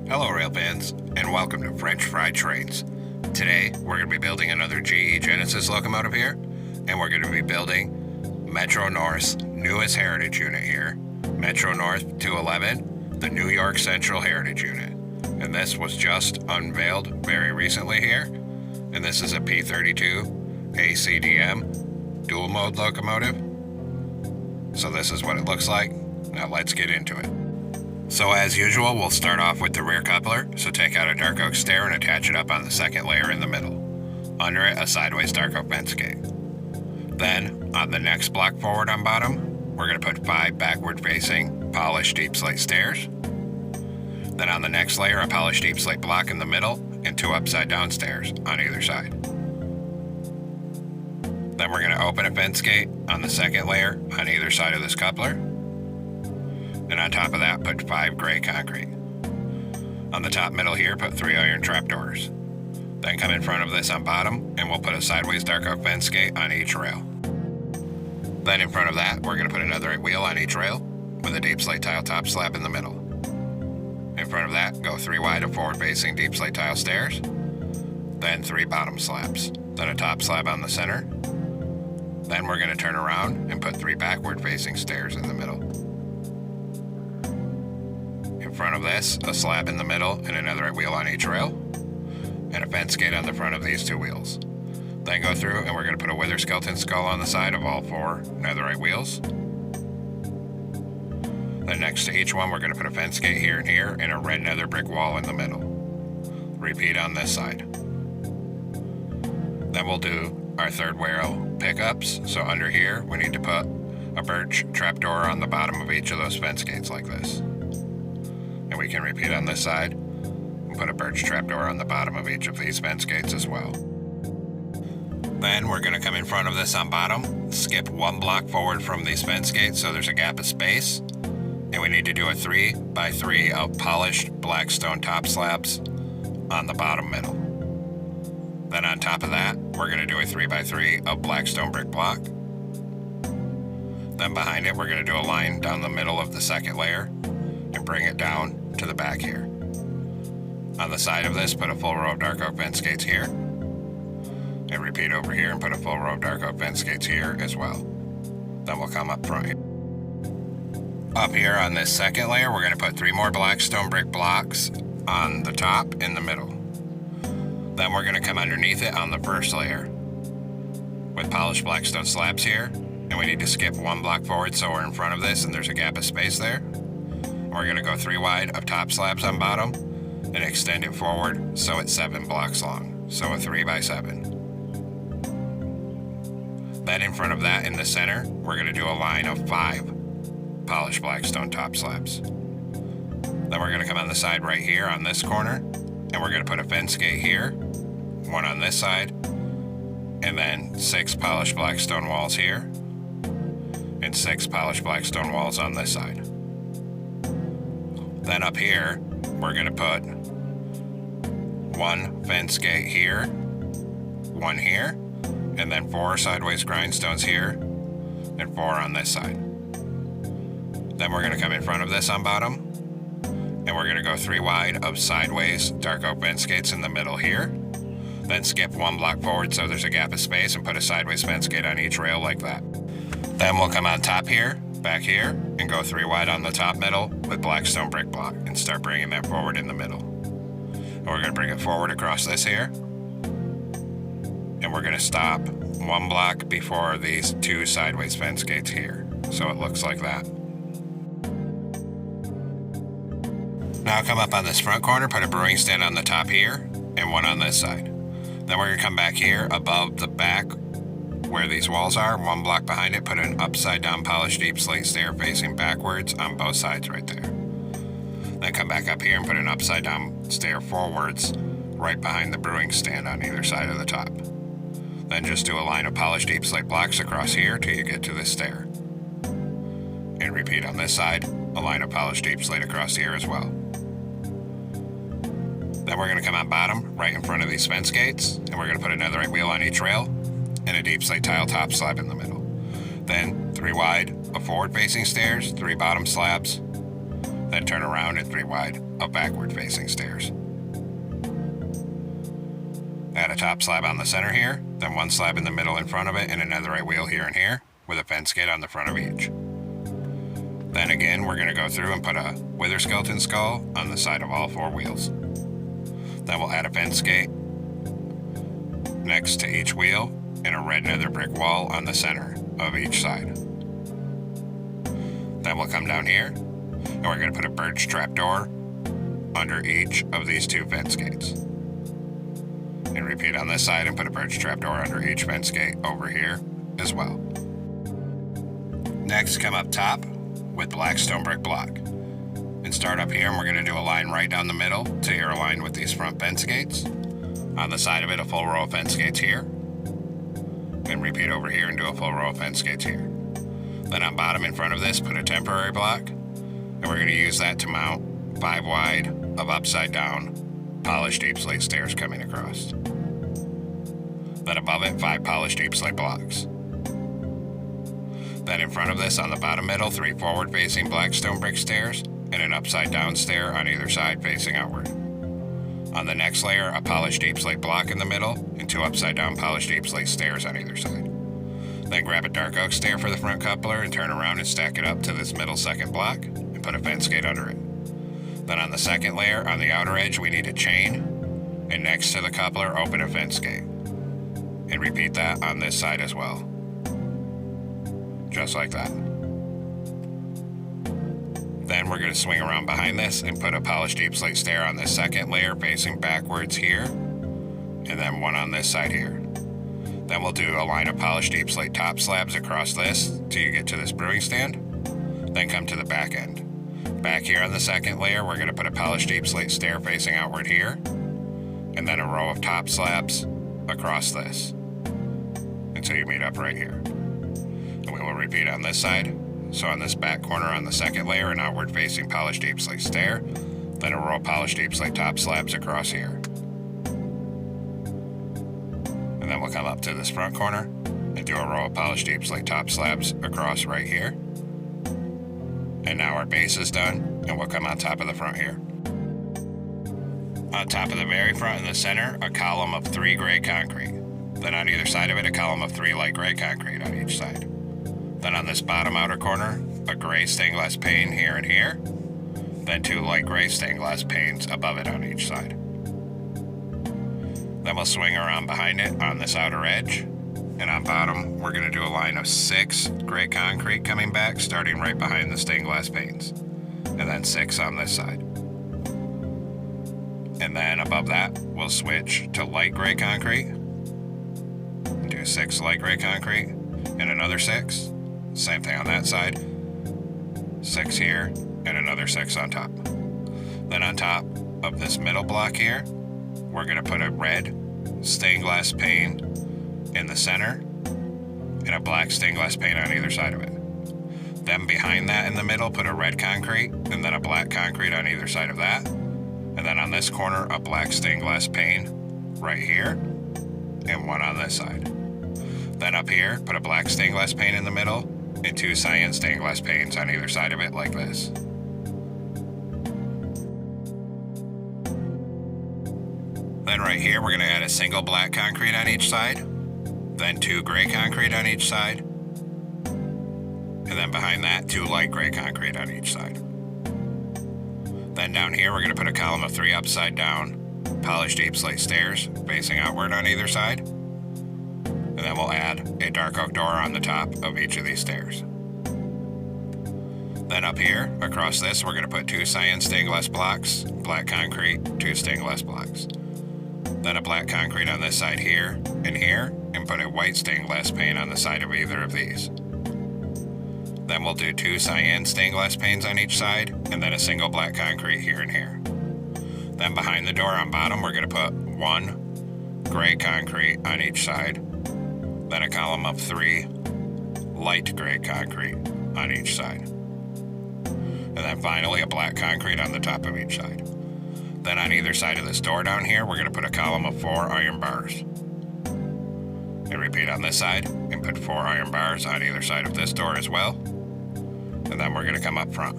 Hello rail fans, and welcome to French Fried Trains. Today, we're going to be building another GE Genesis locomotive here, and we're going to be building Metro North's newest heritage unit here, Metro North 211, the New York Central Heritage Unit. And this was just unveiled very recently here, and this is a P32 ACDM dual mode locomotive. So this is what it looks like. Now let's get into it. So as usual, we'll start off with the rear coupler. So take out a dark oak stair and attach it up on the second layer in the middle. Under it, a sideways dark oak fence gate. Then, on the next block forward on bottom, we're going to put 5 backward facing polished deep slate stairs. Then on the next layer, a polished deep slate block in the middle and 2 upside down stairs on either side. Then we're going to open a fence gate on the second layer on either side of this coupler. And on top of that, put 5 gray concrete. On the top middle here, put 3 iron trapdoors. Then come in front of this on bottom, and we'll put a sideways dark oak fence gate on each rail. Then in front of that, we're going to put another 8 wheel on each rail, with a deep slate tile top slab in the middle. In front of that, go 3 wide of forward-facing deep slate tile stairs, then 3 bottom slabs, then a top slab on the center. Then we're going to turn around and put 3 backward-facing stairs in the middle. In front of this, a slab in the middle and another 8 wheel on each rail, and a fence gate on the front of these 2 wheels. Then go through and we're going to put a wither skeleton skull on the side of all 4 netherite wheels. Then next to each one, we're going to put a fence gate here and a red nether brick wall in the middle. Repeat on this side. Then we'll do our 3rd rail pickups. So under here, we need to put a birch trapdoor on the bottom of each of those fence gates like this. And we can repeat on this side and put a birch trapdoor on the bottom of each of these fence gates as well. Then we're going to come in front of this on bottom, skip 1 block forward from these fence gates so there's a gap of space, and we need to do a 3x3 of polished black stone top slabs on the bottom middle. Then on top of that, we're going to do a 3x3 of black stone brick block. Then behind it, we're going to do a line down the middle of the second layer and bring it down to the back here. On the side of this, put a full row of dark oak fence gates here, and repeat over here and put a full row of dark oak fence gates here as well. Then we'll come up front. Up here on this second layer, we're going to put 3 more black stone brick blocks on the top in the middle. Then we're going to come underneath it on the first layer with polished black stone slabs here, and we need to skip 1 block forward so we're in front of this and there's a gap of space there. We're going to go 3 wide of top slabs on bottom and extend it forward so it's 7 blocks long, so a 3x7. Then in front of that in the center, we're going to do a line of 5 polished black stone top slabs. Then we're going to come on the side right here on this corner, and we're going to put a fence gate here, 1 on this side, and then 6 polished black stone walls here, and 6 polished black stone walls on this side. Then up here, we're going to put 1 fence gate here, 1 here, and then 4 sideways grindstones here, and 4 on this side. Then we're going to come in front of this on bottom, and we're going to go 3 wide of sideways dark oak fence gates in the middle here. Then skip 1 block forward so there's a gap of space and put a sideways fence gate on each rail like that. Then we'll come on top here, back here, and go 3 wide on the top middle with black stone brick block and start bringing that forward in the middle. And we're going to bring it forward across this here, and we're going to stop 1 block before these 2 sideways fence gates here, so it looks like that. Now come up on this front corner, put a brewing stand on the top here, and 1 on this side. Then we're going to come back here above the back where these walls are, 1 block behind it, put an upside down polished deep slate stair facing backwards on both sides right there. Then come back up here and put an upside down stair forwards right behind the brewing stand on either side of the top. Then just do a line of polished deep slate blocks across here till you get to this stair. And repeat on this side, a line of polished deep slate across here as well. Then we're going to come on bottom right in front of these fence gates, and we're going to put another 8 wheel on each rail and a deep slate tile top slab in the middle. Then 3 wide of forward facing stairs, 3 bottom slabs, Then turn around and 3 wide of backward facing stairs. Add a top slab on the center here, then 1 slab in the middle in front of it and another right wheel here and here with a fence gate on the front of each. Then again, we're going to go through and put a wither skeleton skull on the side of all 4 wheels. Then we'll add a fence gate next to each wheel and a red nether brick wall on the center of each side. Then we'll come down here and we're going to put a birch trapdoor under each of these 2 fence gates. And repeat on this side and put a birch trapdoor under each fence gate over here as well. Next, come up top with black stone brick block. And start up here and we're going to do a line right down the middle till you're aligned with these front fence gates. On the side of it, a full row of fence gates here. And repeat over here and do a full row of fence gates here. Then on bottom in front of this, put a temporary block. And we're going to use that to mount 5 wide of upside down polished deep slate stairs coming across. Then above it, 5 polished deep slate blocks. Then in front of this, on the bottom middle, 3 forward facing black stone brick stairs and an upside down stair on either side facing outward. On the next layer, a polished deep slate block in the middle and 2 upside down polished deep slate stairs on either side. Then grab a dark oak stair for the front coupler and turn around and stack it up to this middle second block and put a fence gate under it. Then on the second layer, on the outer edge, we need a chain, and next to the coupler, open a fence gate. And repeat that on this side as well. Just like that. Then we're going to swing around behind this and put a polished deep slate stair on this second layer facing backwards here, and then 1 on this side here. Then we'll do a line of polished deep slate top slabs across this till you get to this brewing stand. Then come to the back end. Back here on the second layer, we're going to put a polished deep slate stair facing outward here, and then a row of top slabs across this until you meet up right here. And we will repeat on this side. So on this back corner on the second layer, an outward facing polished deep slate stair, then a row of polished deep slate top slabs across here. And then we'll come up to this front corner and do a row of polished deep slate top slabs across right here. And now our base is done, and we'll come on top of the front here. On top of the very front in the center, a column of 3 gray concrete. Then on either side of it, a column of 3 light gray concrete on each side. Then on this bottom outer corner, a gray stained glass pane here and here. Then 2 light gray stained glass panes above it on each side. Then we'll swing around behind it on this outer edge. And on bottom, we're going to do a line of 6 gray concrete coming back, starting right behind the stained glass panes. And then 6 on this side. And then above that, we'll switch to light gray concrete. And do 6 light gray concrete and another 6. Same thing on that side. 6 here and another 6 on top. Then on top of this middle block here, we're going to put a red stained glass pane in the center and a black stained glass pane on either side of it. Then behind that in the middle, put a red concrete and then a black concrete on either side of that. And then on this corner, a black stained glass pane right here and 1 on this side. Then up here, put a black stained glass pane in the middle and 2 cyan stained glass panes on either side of it like this. Then right here, we're going to add a single black concrete on each side, then 2 gray concrete on each side, and then behind that, 2 light gray concrete on each side. Then down here, we're going to put a column of 3 upside down polished deep slate stairs facing outward on either side. And then we'll add a dark oak door on the top of each of these stairs. Then up here, across this, we're going to put 2 cyan stained glass blocks, black concrete, 2 stained glass blocks. Then a black concrete on this side here, and put a white stained glass pane on the side of either of these. Then we'll do 2 cyan stained glass panes on each side, and then a single black concrete here and here. Then behind the door on bottom, we're going to put 1 gray concrete on each side, then a column of 3 light gray concrete on each side. And then finally a black concrete on the top of each side. Then on either side of this door down here, we're going to put a column of 4 iron bars. And repeat on this side, and put 4 iron bars on either side of this door as well. And then we're going to come up front.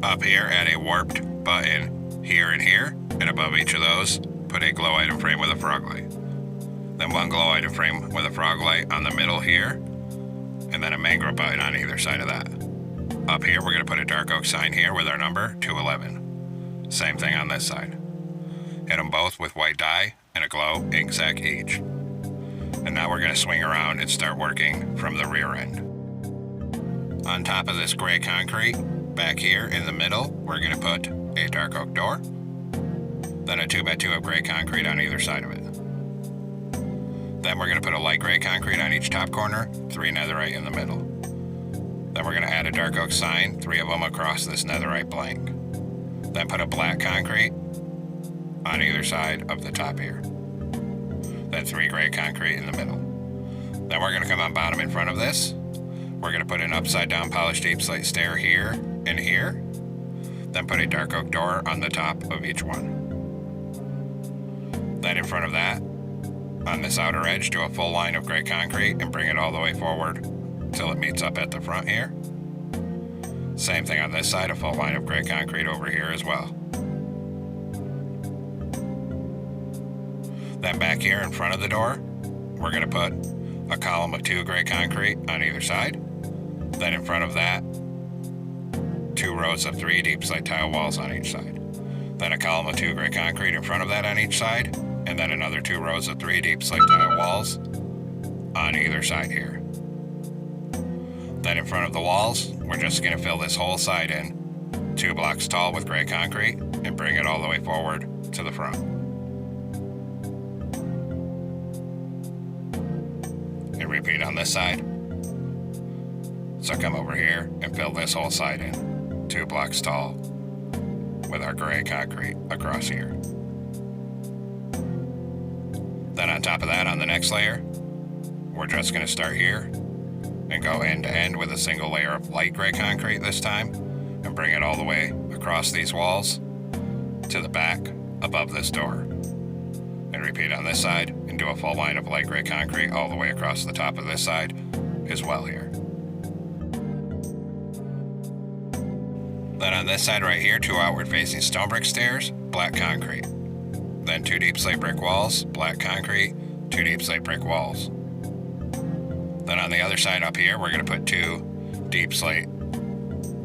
Up here, add a warped button here and here, and above each of those, put a glow item frame with a frog light. Then one glow item frame with a frog light on the middle here, and then a mangrove button on either side of that. Up here, we're going to put a dark oak sign here with our number 211. Same thing on this side. Hit them both with white dye and a glow ink sac each. And now we're going to swing around and start working from the rear end. On top of this gray concrete, back here in the middle, we're going to put a dark oak door, then a 2x2 of gray concrete on either side of it. Then we're going to put a light gray concrete on each top corner, 3 netherite in the middle. Then we're going to add a dark oak sign, 3 of them across this netherite blank. Then put a black concrete on either side of the top here. Then 3 gray concrete in the middle. Then we're going to come on bottom in front of this. We're going to put an upside down polished deep slate stair here and here. Then put a dark oak door on the top of each one. Then in front of that, on this outer edge, do a full line of gray concrete and bring it all the way forward till it meets up at the front here. Same thing on this side, a full line of gray concrete over here as well. Then back here in front of the door, we're going to put a column of 2 gray concrete on either side. Then in front of that, 2 rows of 3 deep slate tile walls on each side. Then a column of 2 gray concrete in front of that on each side, and then another 2 rows of 3 deep slate tile walls on either side here. Then in front of the walls, we're just going to fill this whole side in 2 blocks tall with gray concrete and bring it all the way forward to the front. And repeat on this side. So come over here and fill this whole side in 2 blocks tall with our gray concrete across here. Then on top of that, on the next layer, we're just going to start here and go end to end with a single layer of light gray concrete this time and bring it all the way across these walls to the back above this door. And repeat on this side and do a full line of light gray concrete all the way across the top of this side as well here. Then on this side right here, 2 outward facing stone brick stairs, black concrete. Then 2 deep slate brick walls, black concrete, 2 deep slate brick walls. Then on the other side up here, we're going to put 2 deep slate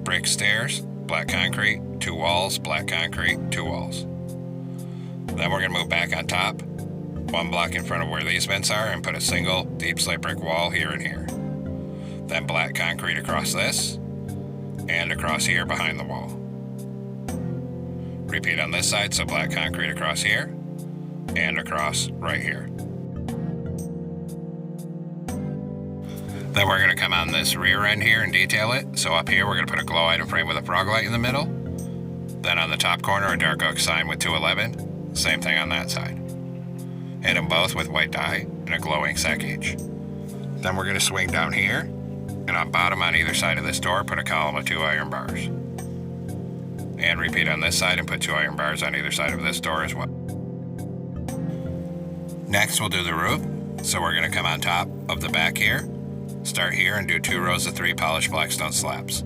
brick stairs, black concrete, 2 walls, black concrete, 2 walls. Then we're going to move back on top, 1 block in front of where these vents are, and put a single deep slate brick wall here and here. Then black concrete across this, and across here behind the wall. Repeat on this side, so black concrete across here, and across right here. Then we're going to come on this rear end here and detail it. So up here, we're going to put a glow item frame with a frog light in the middle. Then on the top corner, a dark oak sign with 211. Same thing on that side. Hit them both with white dye and a glowing sac each. Then we're going to swing down here, and on bottom on either side of this door, put a column of 2 iron bars. And repeat on this side and put 2 iron bars on either side of this door as well. Next, we'll do the roof. So we're going to come on top of the back here, start here and do 2 rows of 3 polished blackstone slabs.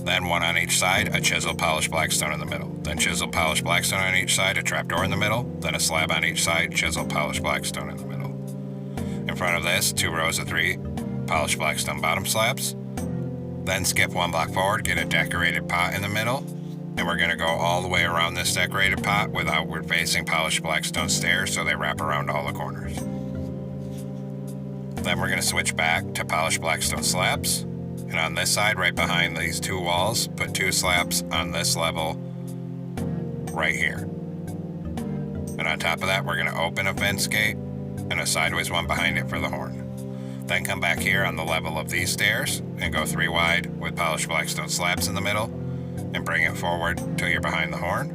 Then 1 on each side, a chiseled polished blackstone in the middle. Then chiseled polished blackstone on each side, a trapdoor in the middle. Then a slab on each side, chiseled polished blackstone in the middle. In front of this, 2 rows of 3 polished blackstone bottom slabs. Then skip 1 block forward, get a decorated pot in the middle. And we're going to go all the way around this decorated pot with outward facing polished blackstone stairs so they wrap around all the corners. Then we're going to switch back to polished blackstone slabs. And on this side, right behind these 2 walls, put 2 slabs on this level right here. And on top of that, we're going to open a fence gate and a sideways one behind it for the horn. Then come back here on the level of these stairs and go 3 wide with polished blackstone slabs in the middle and bring it forward till you're behind the horn.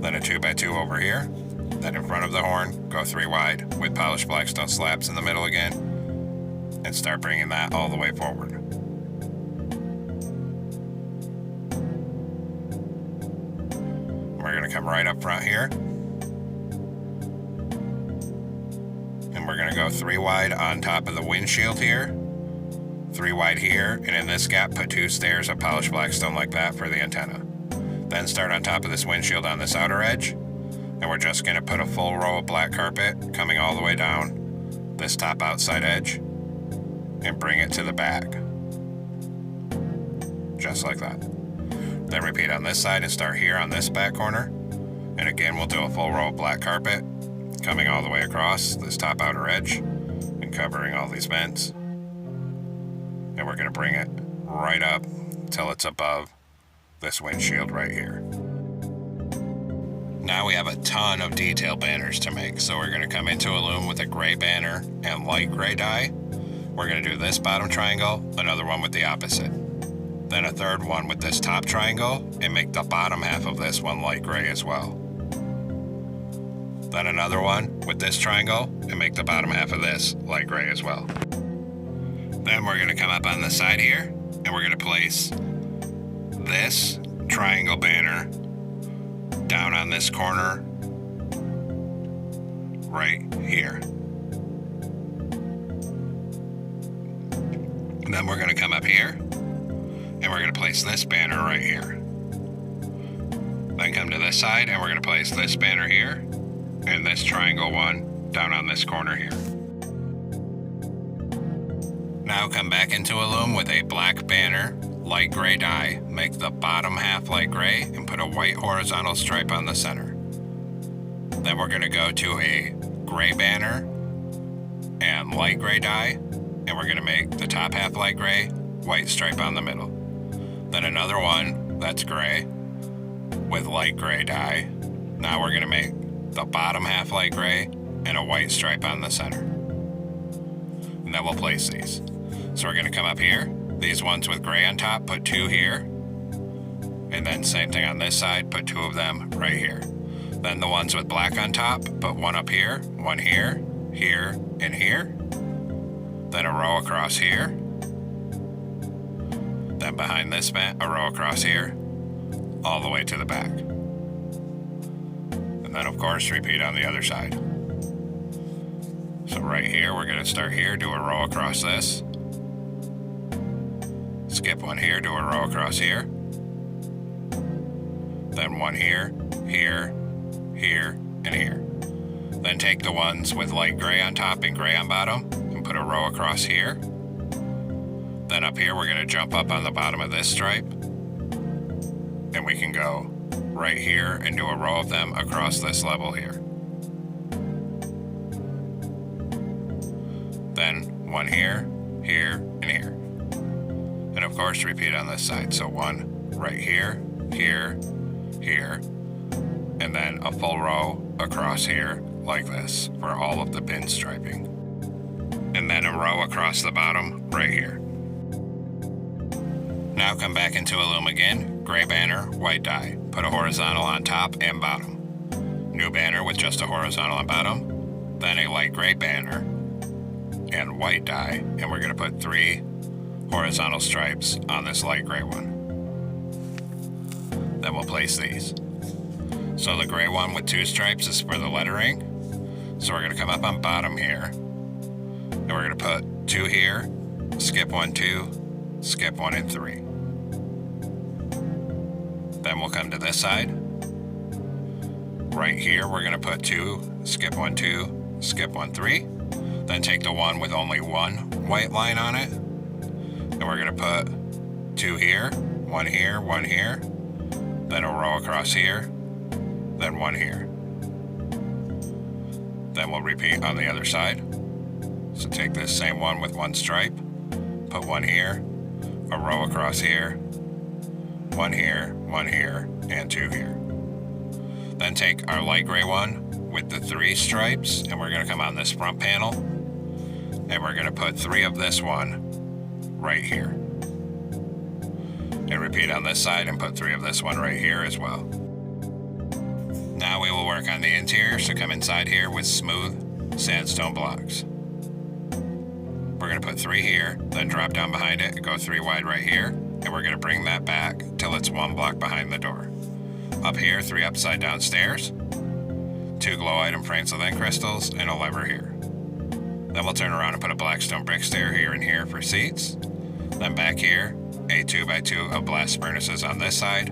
Then a 2x2 over here. Then in front of the horn, go 3 wide with polished blackstone slabs in the middle again and start bringing that all the way forward. We're going to come right up front here. And we're going to go 3 wide on top of the windshield here. 3 wide here, and in this gap put 2 stairs of polished black stone like that for the antenna. Then start on top of this windshield on this outer edge, and we're just going to put a full row of black carpet coming all the way down this top outside edge and bring it to the back. Just like that. Then repeat on this side and start here on this back corner. And again, we'll do a full row of black carpet coming all the way across this top outer edge and covering all these vents. And we're going to bring it right up till it's above this windshield right here. Now we have a ton of detail banners to make, so we're going to come into a loom with a gray banner and light gray dye. We're going to do this bottom triangle, another one with the opposite. Then a third one with this top triangle and make the bottom half of this one light gray as well. Then another one with this triangle and make the bottom half of this light gray as well. Then we're going to come up on the side here and we're going to place this triangle banner down on this corner right here. And then we're going to come up here and we're going to place this banner right here. Then come to this side and we're going to place this banner here and this triangle one down on this corner here. Now come back into a loom with a black banner, light gray dye, make the bottom half light gray and put a white horizontal stripe on the center. Then we're going to go to a gray banner and light gray dye and we're going to make the top half light gray, white stripe on the middle. Then another one that's gray with light gray dye. Now we're going to make the bottom half light gray and a white stripe on the center. And then we'll place these. So we're going to come up here, these ones with gray on top, put 2 here. And then same thing on this side, put 2 of them right here. Then the ones with black on top, put 1 up here, 1 here, here, and here. Then a row across here. Then behind this vent, a row across here, all the way to the back. And then of course repeat on the other side. So right here, we're going to start here, do a row across this. Skip 1 here, do a row across here. Then 1 here, here, here, and here. Then take the ones with light gray on top and gray on bottom and put a row across here. Then up here, we're going to jump up on the bottom of this stripe. And we can go right here and do a row of them across this level here. Then 1 here, here, and here. And of course, repeat on this side. So 1 right here, here, here, and then a full row across here like this for all of the pin striping. And then a row across the bottom right here. Now come back into a loom again, gray banner, white dye. Put a horizontal on top and bottom. New banner with just a horizontal on bottom. Then a light gray banner and white dye. And we're going to put 3 horizontal stripes on this light gray one. Then we'll place these. So the gray one with 2 stripes is for the lettering. So we're going to come up on bottom here. And we're going to put 2 here, skip 1, 2, skip 1 and 3. Then we'll come to this side. Right here, we're going to put 2, skip 1, 2, skip 1, 3. Then take the one with only 1 white line on it. And we're going to put 2 here, 1 here, 1 here. Then a row across here. Then 1 here. Then we'll repeat on the other side. So take this same one with 1 stripe. Put 1 here, a row across here. 1 here, 1 here, and 2 here. Then take our light gray one with the 3 stripes, and we're going to come on this front panel, and we're going to put 3 of this one right here. And repeat on this side and put 3 of this one right here as well. Now we will work on the interior, so come inside here with smooth sandstone blocks. We're going to put 3 here, then drop down behind it and go 3 wide right here. And we're going to bring that back till it's 1 block behind the door. Up here, 3 upside down stairs, 2 glow item frames with end crystals, and a lever here. Then we'll turn around and put a black stone brick stair here and here for seats. Then back here, a 2x2 of blast furnaces on this side,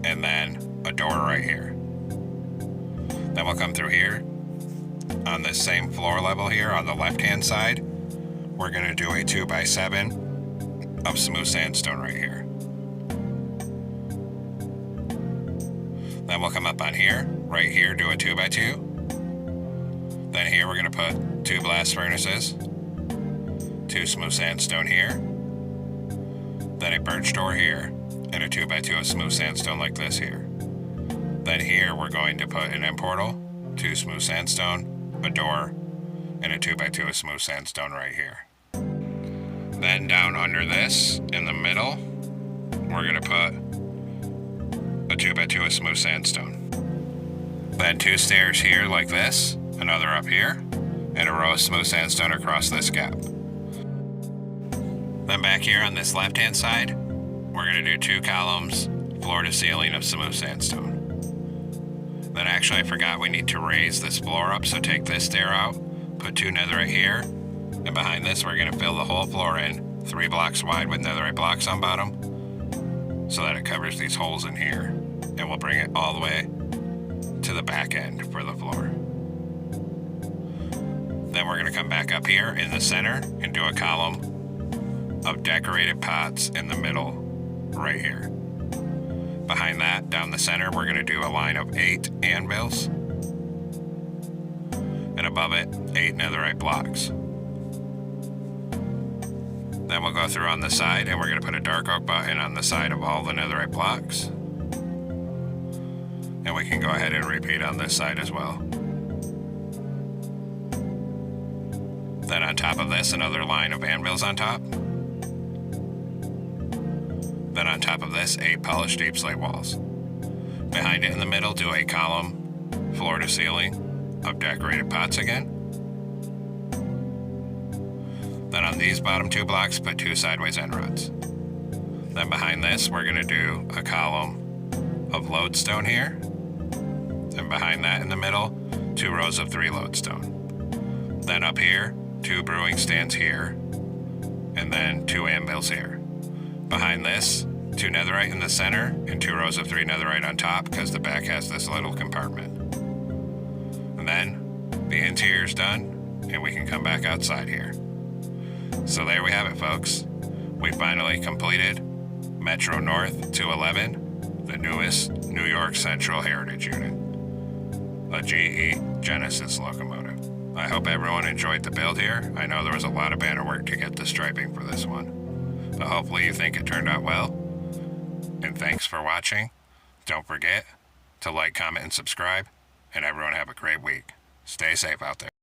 and then a door right here. Then we'll come through here. On this same floor level here on the left-hand side, we're going to do a 2x7 of smooth sandstone right here. Then we'll come up on here, right here, do a 2x2. Then here we're going to put 2 blast furnaces, 2 smooth sandstone here, then a birch door here, and a 2x2 of smooth sandstone like this here. Then here we're going to put an end portal, 2 smooth sandstone, a door, and a 2x2 of smooth sandstone right here. Then down under this, in the middle, we're going to put a 2x2 of smooth sandstone. Then 2 stairs here like this, another up here, and a row of smooth sandstone across this gap. Then back here on this left-hand side, we're going to do 2 columns, floor to ceiling of smooth sandstone. Then actually I forgot we need to raise this floor up, so take this stair out, put 2 netherite here, and behind this we're going to fill the whole floor in, 3 blocks wide with netherite blocks on bottom, so that it covers these holes in here, and we'll bring it all the way to the back end for the floor. Then we're going to come back up here in the center and do a column of decorated pots in the middle right here. Behind that, down the center, we're going to do a line of 8 anvils, and above it, 8 netherite blocks. Then we'll go through on the side, and we're going to put a dark oak button on the side of all the netherite blocks. And we can go ahead and repeat on this side as well. Then on top of this, another line of anvils on top. Then on top of this, 8 polished deep slate walls. Behind it in the middle, do a column, floor to ceiling, of decorated pots again. Then on these bottom 2 blocks, put 2 sideways end rods. Then behind this, we're going to do a column of lodestone here. And behind that in the middle, 2 rows of 3 lodestone. Then up here, 2 brewing stands here, and then 2 anvils here. Behind this, 2 netherite in the center, and 2 rows of 3 netherite on top, because the back has this little compartment. And then, the interior's done, and we can come back outside here. So there we have it, folks. We finally completed Metro North 211, the newest New York Central Heritage Unit, a GE Genesis locomotive. I hope everyone enjoyed the build here. I know there was a lot of banner work to get the striping for this one, but hopefully you think it turned out well. And thanks for watching. Don't forget to like, comment, and subscribe, and everyone have a great week. Stay safe out there.